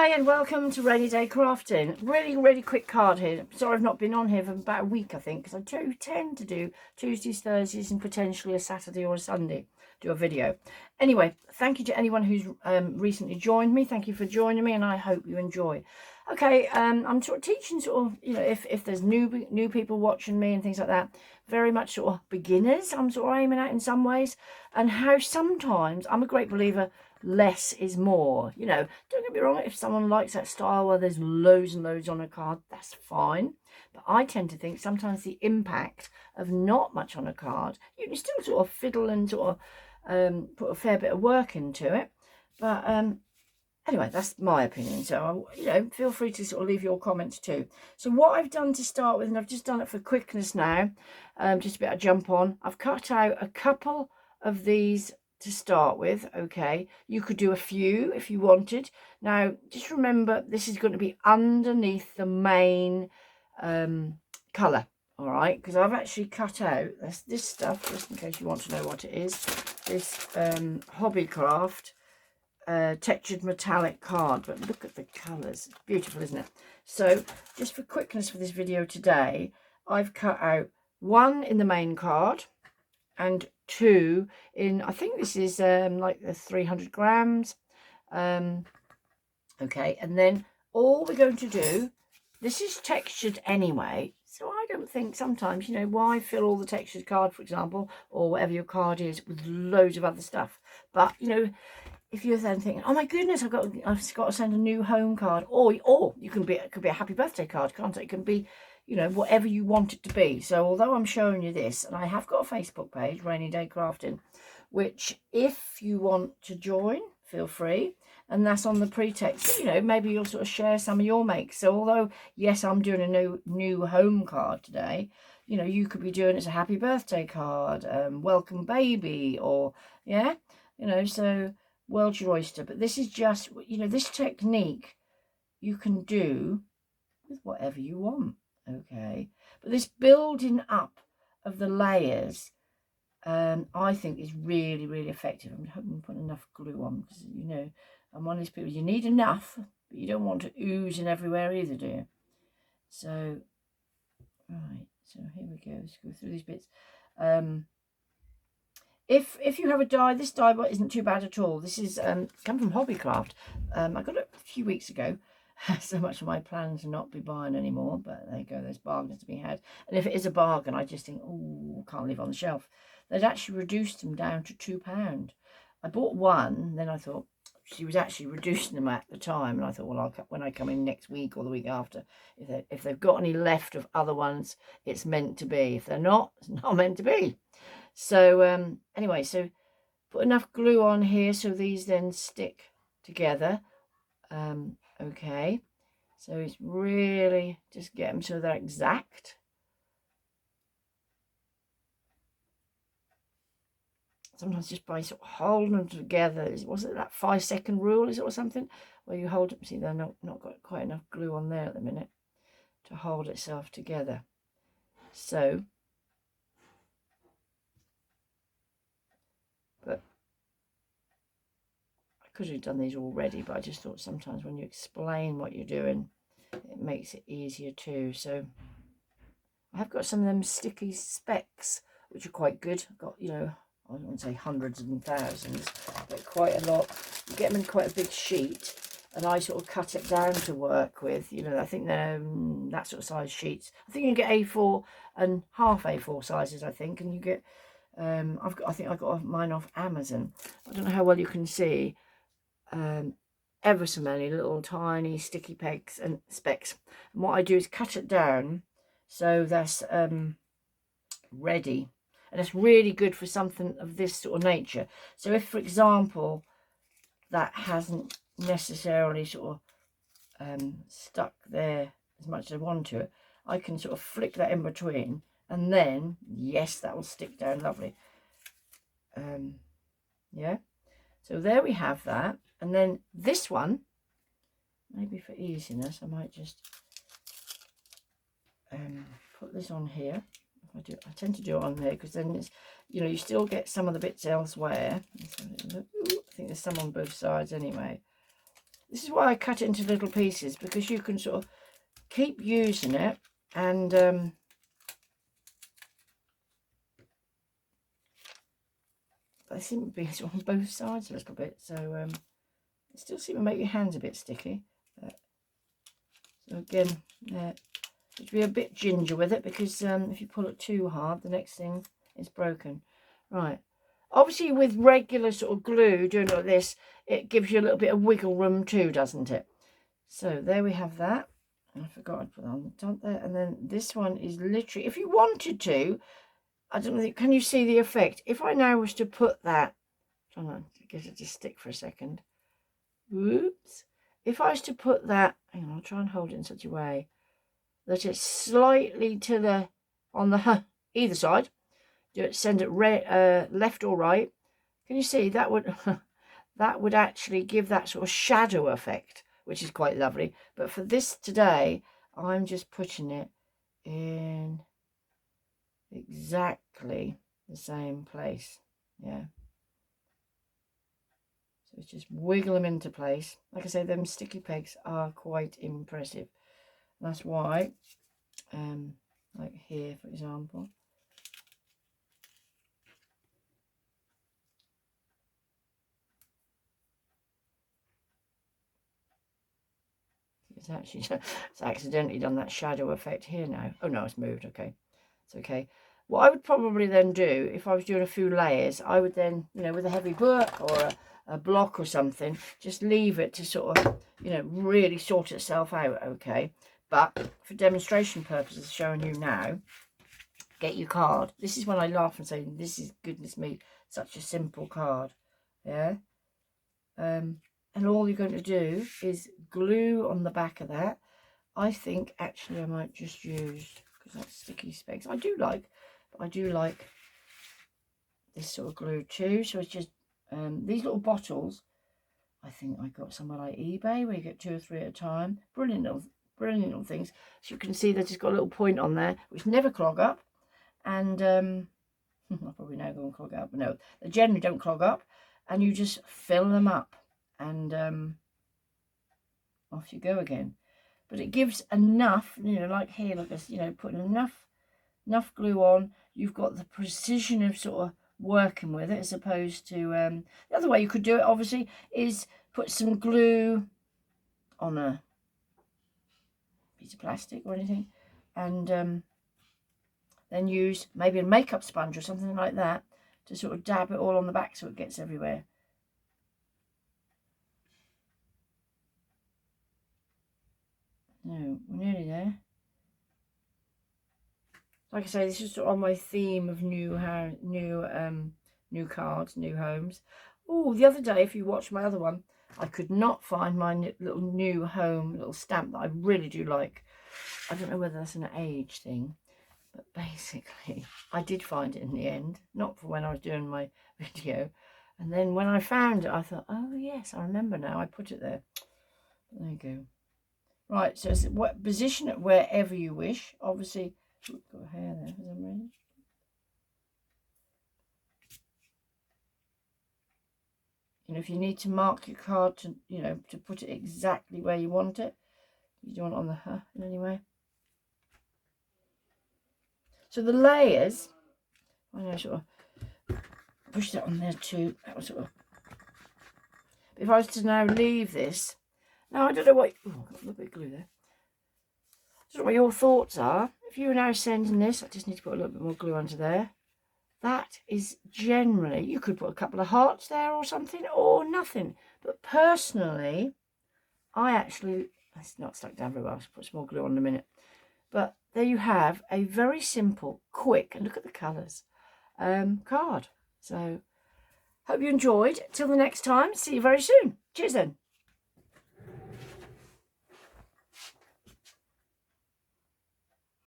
Hi and welcome to Rainy Day Crafting. Really quick card here. Sorry I've not been on here for about a week, I think, because I do tend to do Tuesdays, Thursdays and potentially a Saturday or a Sunday do a video. Anyway, thank you to anyone who's recently joined me. Thank you for joining me and I hope you enjoy. Okay, I'm sort of teaching if there's new people watching me and things like that, very much sort of beginners I'm sort of aiming at in some ways, and how sometimes I'm a great believer less is more. Don't get me wrong, if someone likes that style where there's loads and loads on a card, that's fine, but I tend to think sometimes the impact of not much on a card, you can still sort of fiddle and sort of put a fair bit of work into it, but anyway, that's my opinion. So feel free to sort of leave your comments too. So what I've done to start with, and I've just done it for quickness now, just a bit of jump on, I've cut out a couple of these to start with. Okay, you could do a few if you wanted. Now just remember, this is going to be underneath the main color, all right, because I've actually cut out this stuff, just in case you want to know what it is. This Hobbycraft textured metallic card, but look at the colors, it's beautiful, isn't it? So just for quickness for this video today, I've cut out one in the main card and two in, I think this is like the 300 grams. Okay, and then all we're going to do, this is textured anyway, so I don't think sometimes, why fill all the textured card, for example, or whatever your card is, with loads of other stuff. But if you're then thinking, oh my goodness, I've got to send a new home card, or it could be a happy birthday card, can't it? It can be, whatever you want it to be. So although I'm showing you this, and I have got a Facebook page, Rainy Day Crafting, which if you want to join, feel free. And that's on the pretext, maybe you'll sort of share some of your makes. So although, yes, I'm doing a new home card today, you could be doing it's a happy birthday card, welcome baby, or, yeah, so world's your oyster. But this is just, this technique you can do with whatever you want, okay? But this building up of the layers, I think is really effective. I'm hoping I'm putting enough glue on, because I'm one of these people, you need enough, but you don't want to ooze in everywhere either, do you? So, right, so here we go. Let's go through these bits. If you have a die, this die isn't too bad at all. This is come from Hobbycraft. I got it a few weeks ago. So much of my plans to not be buying anymore, but there you go, there's bargains to be had. And if it is a bargain, I just think, oh, can't leave it on the shelf. They'd actually reduced them down to £2. I bought one, then I thought she was actually reducing them at the time, and I thought, well, when I come in next week or the week after, if they've got any left of other ones, it's meant to be. If they're not, it's not meant to be. So anyway, so put enough glue on here so these then stick together. Okay, so it's really just get them so they're exact. Sometimes just by sort of holding them together, was it that 5-second rule, is it, or something, where you hold them? See, they're not got quite enough glue on there at the minute to hold itself together. So, but I could have done these already, but I just thought sometimes when you explain what you're doing, it makes it easier too. So I have got some of them sticky specks, which are quite good. I've got, I won't say hundreds and thousands, but quite a lot. You get them in quite a big sheet, and I sort of cut it down to work with. I think they're that sort of size sheets. I think you can get A4 and half A4 sizes, I think, and you get. I think I got mine off Amazon. I don't know how well you can see. Ever so many little tiny sticky pegs and specks. And what I do is cut it down so that's ready, and it's really good for something of this sort of nature. So if, for example, that hasn't necessarily sort of stuck there as much as I want to, I can sort of flick that in between, and then yes, that will stick down lovely. Yeah, so there we have that. And then this one, maybe for easiness, I might just put this on here. I tend to do it on there because then it's, you still get some of the bits elsewhere. I think there's some on both sides anyway. This is why I cut it into little pieces, because you can sort of keep using it, and they seem to be on both sides a little bit, so it still seem to make your hands a bit sticky. So again, you have to be a bit ginger with it, because if you pull it too hard, the next thing is broken. Right. Obviously, with regular sort of glue, doing it like this, it gives you a little bit of wiggle room too, doesn't it? So there we have that. I forgot I put that on the top there. And then this one is literally, if you wanted to, I don't know, can you see the effect? If I now was to put that, I'm trying to get it to stick for a second. Whoops. If I was to put that, hang on, I'll try and hold it in such a way that it's slightly to the, on the either side. Do it, send it left or right. Can you see that would that would actually give that sort of shadow effect, which is quite lovely. But for this today, I'm just putting it in exactly the same place. Yeah. So it's just wiggle them into place. Like I say, them sticky pegs are quite impressive. That's why, like here, for example, it's accidentally done that shadow effect here now. Oh no, it's moved. Okay, it's okay. What I would probably then do, if I was doing a few layers, I would then, you know, with a heavy book or a block or something, just leave it to sort of, you know, really sort itself out. Okay, but for demonstration purposes, showing you now, get your card. This is when I laugh and say, this is, goodness me, such a simple card. Yeah. And all you're going to do is glue on the back of that. I think actually I might just use, because that's sticky specs, I do like this sort of glue too. So it's just these little bottles, I think I got somewhere like eBay, where you get 2 or 3 at a time. Brilliant little things. So you can see that it's got a little point on there which never clog up, and I'll probably now go and clog up, but no, they generally don't clog up, and you just fill them up, and off you go again. But it gives enough, you know, like here, look, you know, putting enough glue on, you've got the precision of sort of working with it, as opposed to the other way you could do it, obviously, is put some glue on a piece of plastic or anything, and then use maybe a makeup sponge or something like that to sort of dab it all on the back so it gets everywhere. No, we're nearly there. Like I say, this is on my theme of new cards, new homes. Oh, the other day, if you watch my other one, I could not find my little new home little stamp that I really do like. I don't know whether that's an age thing, but basically, I did find it in the end. Not for when I was doing my video. And then when I found it, I thought, oh yes, I remember now. I put it there. There you go. Right, so it's position it wherever you wish. Obviously, got a hair there for some reason. You know, if you need to mark your card to, you know, to put it exactly where you want it, you don't want it on the in any way. So the layers, I know, sort of push that on there too. That was sort of. If I was to now leave this, now I don't know what. Oh, got a little bit of glue there. I don't know what your thoughts are. If you are now sending this, I just need to put a little bit more glue onto there. That is generally, you could put a couple of hearts there or something, or nothing. But personally, I actually, it's not stuck down very well, I'll put some more glue on in a minute. But there you have a very simple, quick, and look at the colours, card. So, hope you enjoyed. Till the next time, see you very soon. Cheers then.